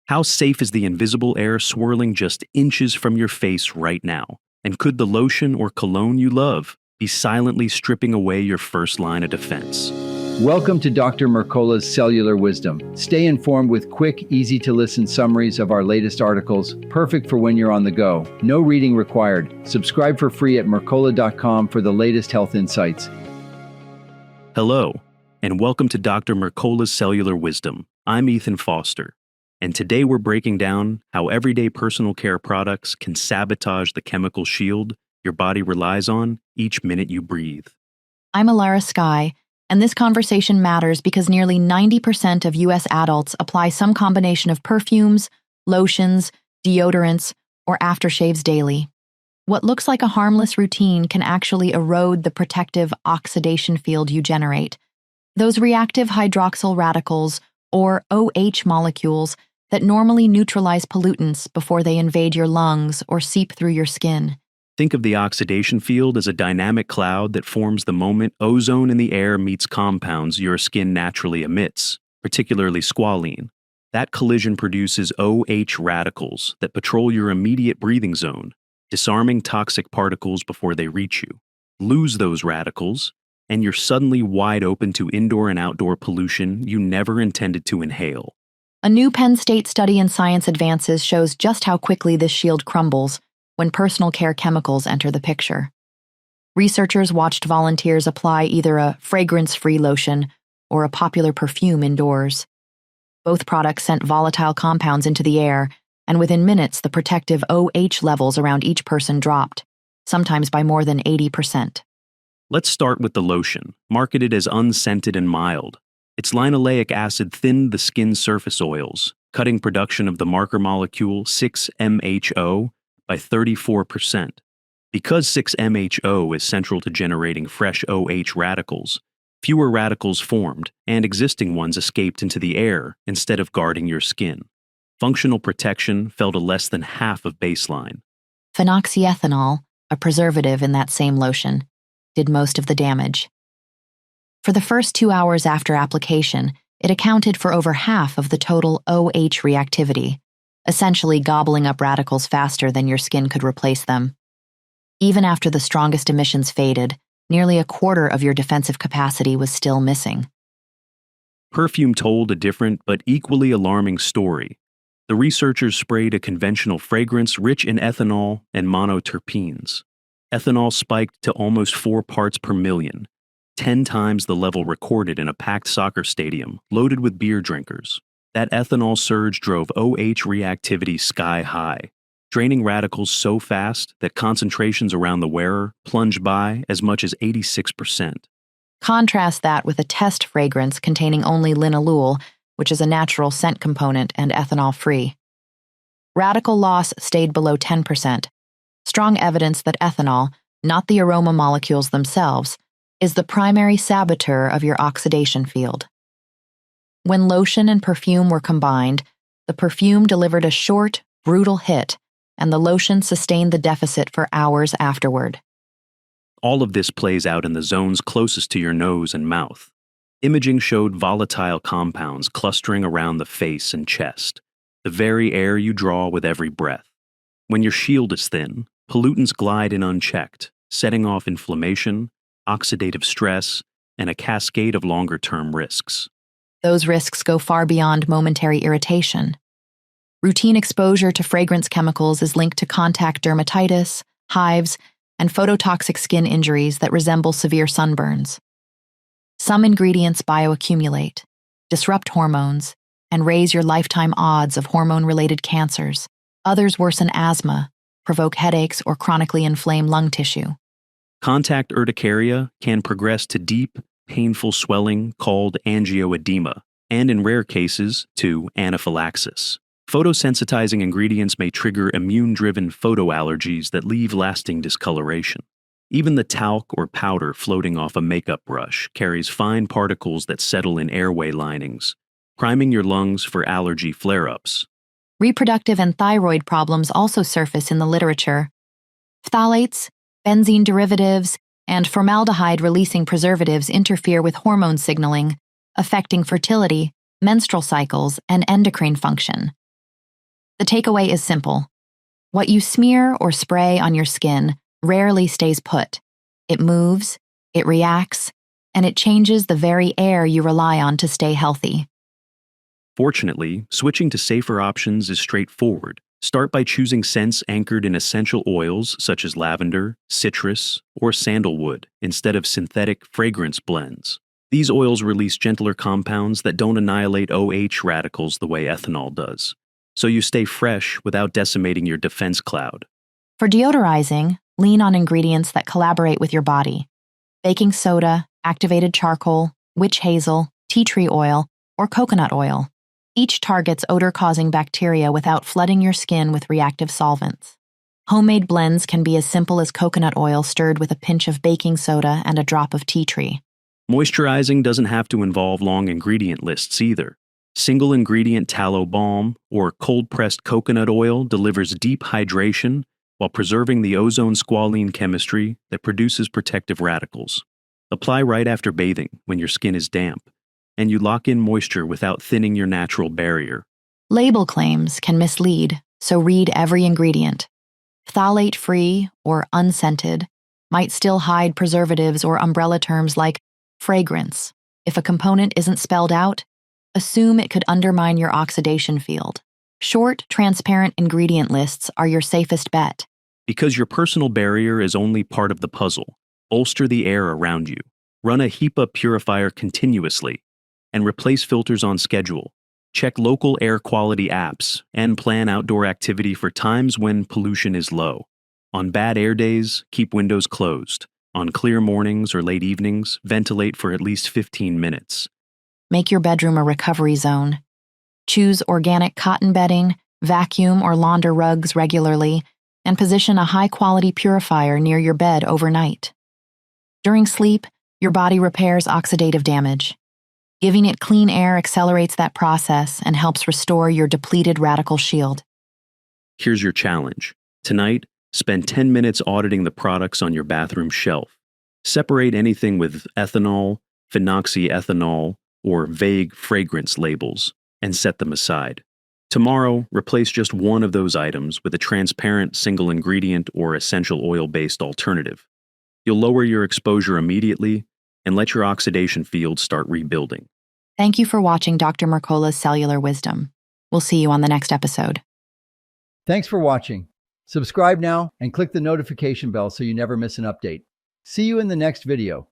How safe is the invisible air swirling just inches from your face right now? And could the lotion or cologne you love be silently stripping away your first line of defense? Welcome to Dr. Mercola's Cellular Wisdom. Stay informed with quick, easy-to-listen summaries of our latest articles, perfect for when you're on the go. No reading required. Subscribe for free at mercola.com for the latest health insights. Hello, and welcome to Dr. Mercola's Cellular Wisdom. I'm Ethan Foster, and today we're breaking down how everyday personal care products can sabotage the chemical shield your body relies on each minute you breathe. I'm Alara Skye, and this conversation matters because nearly 90% of U.S. adults apply some combination of perfumes, lotions, deodorants, or aftershaves daily. What looks like a harmless routine can actually erode the protective oxidation field you generate. Those reactive hydroxyl radicals, or OH molecules, that normally neutralize pollutants before they invade your lungs or seep through your skin. Think of the oxidation field as a dynamic cloud that forms the moment ozone in the air meets compounds your skin naturally emits, particularly squalene. That collision produces OH radicals that patrol your immediate breathing zone, disarming toxic particles before they reach you. Lose those radicals, and you're suddenly wide open to indoor and outdoor pollution you never intended to inhale. A new Penn State study in Science Advances shows just how quickly this shield crumbles when personal care chemicals enter the picture. Researchers watched volunteers apply either a fragrance-free lotion or a popular perfume indoors. Both products sent volatile compounds into the air, and within minutes the protective OH levels around each person dropped, sometimes by more than 80%. Let's start with the lotion, marketed as unscented and mild. Its linoleic acid thinned the skin's surface oils, cutting production of the marker molecule 6-MHO by 34%. Because 6-MHO is central to generating fresh OH radicals, fewer radicals formed, and existing ones escaped into the air instead of guarding your skin. Functional protection fell to less than half of baseline. Phenoxyethanol, a preservative in that same lotion, did most of the damage. For the first 2 hours after application, it accounted for over half of the total OH reactivity, essentially gobbling up radicals faster than your skin could replace them. Even after the strongest emissions faded, nearly a quarter of your defensive capacity was still missing. Perfume told a different but equally alarming story. The researchers sprayed a conventional fragrance rich in ethanol and monoterpenes. Ethanol spiked to almost 4 parts per million, 10 times the level recorded in a packed soccer stadium loaded with beer drinkers. That ethanol surge drove OH reactivity sky high, draining radicals so fast that concentrations around the wearer plunged by as much as 86%. Contrast that with a test fragrance containing only linalool, which is a natural scent component and ethanol-free. Radical loss stayed below 10%, strong evidence that ethanol, not the aroma molecules themselves, is the primary saboteur of your oxidation field. When lotion and perfume were combined, the perfume delivered a short, brutal hit, and the lotion sustained the deficit for hours afterward. All of this plays out in the zones closest to your nose and mouth. Imaging showed volatile compounds clustering around the face and chest, the very air you draw with every breath. When your shield is thin, pollutants glide in unchecked, setting off inflammation, oxidative stress, and a cascade of longer-term risks. Those risks go far beyond momentary irritation. Routine exposure to fragrance chemicals is linked to contact dermatitis, hives, and phototoxic skin injuries that resemble severe sunburns. Some ingredients bioaccumulate, disrupt hormones, and raise your lifetime odds of hormone-related cancers. Others worsen asthma, provoke headaches, or chronically inflame lung tissue. Contact urticaria can progress to deep, painful swelling called angioedema, and in rare cases, to anaphylaxis. Photosensitizing ingredients may trigger immune-driven photoallergies that leave lasting discoloration. Even the talc or powder floating off a makeup brush carries fine particles that settle in airway linings, priming your lungs for allergy flare-ups. Reproductive and thyroid problems also surface in the literature. Phthalates, benzene derivatives, and formaldehyde-releasing preservatives interfere with hormone signaling, affecting fertility, menstrual cycles, and endocrine function. The takeaway is simple. What you smear or spray on your skin rarely stays put. It moves, it reacts, and it changes the very air you rely on to stay healthy. Fortunately, switching to safer options is straightforward. Start by choosing scents anchored in essential oils such as lavender, citrus, or sandalwood instead of synthetic fragrance blends. These oils release gentler compounds that don't annihilate OH radicals the way ethanol does, so you stay fresh without decimating your defense cloud. For deodorizing, lean on ingredients that collaborate with your body. Baking soda, activated charcoal, witch hazel, tea tree oil, or coconut oil. Each targets odor-causing bacteria without flooding your skin with reactive solvents. Homemade blends can be as simple as coconut oil stirred with a pinch of baking soda and a drop of tea tree. Moisturizing doesn't have to involve long ingredient lists either. Single ingredient tallow balm or cold-pressed coconut oil delivers deep hydration while preserving the ozone squalene chemistry that produces protective radicals. Apply right after bathing when your skin is damp, and you lock in moisture without thinning your natural barrier. Label claims can mislead, so read every ingredient. Phthalate-free or unscented might still hide preservatives or umbrella terms like fragrance. If a component isn't spelled out, assume it could undermine your oxidation field. Short, transparent ingredient lists are your safest bet. Because your personal barrier is only part of the puzzle, bolster the air around you. Run a HEPA purifier continuously, and replace filters on schedule. Check local air quality apps and plan outdoor activity for times when pollution is low. On bad air days, keep windows closed. On clear mornings or late evenings, ventilate for at least 15 minutes. Make your bedroom a recovery zone. Choose organic cotton bedding, vacuum or launder rugs regularly, and position a high-quality purifier near your bed overnight. During sleep, your body repairs oxidative damage. Giving it clean air accelerates that process and helps restore your depleted radical shield. Here's your challenge. Tonight, spend 10 minutes auditing the products on your bathroom shelf. Separate anything with ethanol, phenoxyethanol, or vague fragrance labels, and set them aside. Tomorrow, replace just one of those items with a transparent single ingredient or essential oil-based alternative. You'll lower your exposure immediately and let your oxidation field start rebuilding. Thank you for watching Dr. Mercola's Cellular Wisdom. We'll see you on the next episode. Thanks for watching. Subscribe now and click the notification bell so you never miss an update. See you in the next video.